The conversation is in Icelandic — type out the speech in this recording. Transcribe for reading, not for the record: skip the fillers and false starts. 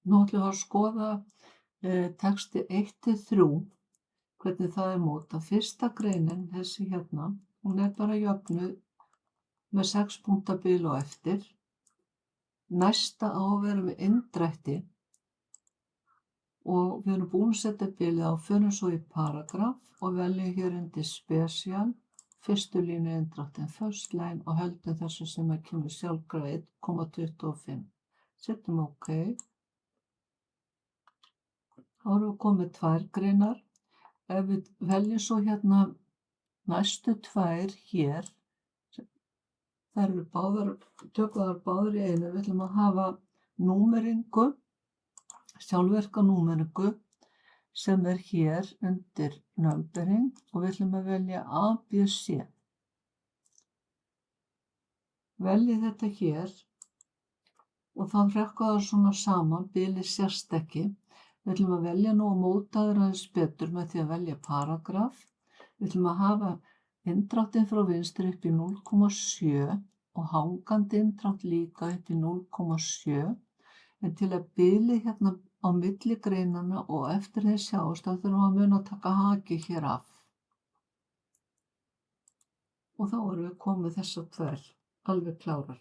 Nú ætlum við að skoða texti 1-3, hvernig það er mótað. Fyrsta greinin, þessi hérna, hún er bara jöfnuð með 6 punkta bil á eftir. Næsta á að vera með inndrætti og við erum búin að setja bilið á, förum svo í paragraf og veljum hér undir special, fyrstu línu inndrættin, first line og höldum þessu sem að kemur sjálfkrafa 1,25. Setjum OK. Þá erum við komið 2 greinar. Ef við veljum svo hérna næstu 2 hér, þær eru báðar, tökum þær báðar í einu, við ætlum að hafa númeringu, sjálfvirka númeringu sem er hér undir numbering og við ætlum að velja A, B, C. Veljið þetta hér og þá hrekka það svona saman, bilið sést ekki. Við ætlum að velja nú að móta þær aðeins betur með því að velja paragraf. Við ætlum að hafa inndráttinn frá vinstri upp í 0,7 og hangandi inndrátt líka upp í 0,7. En til að bilið hérna á milli greinanna og eftir þeir sjást, þá þurfum við að muna að taka hakið hér af. Og þá erum við komið þessar 2 alveg klárar.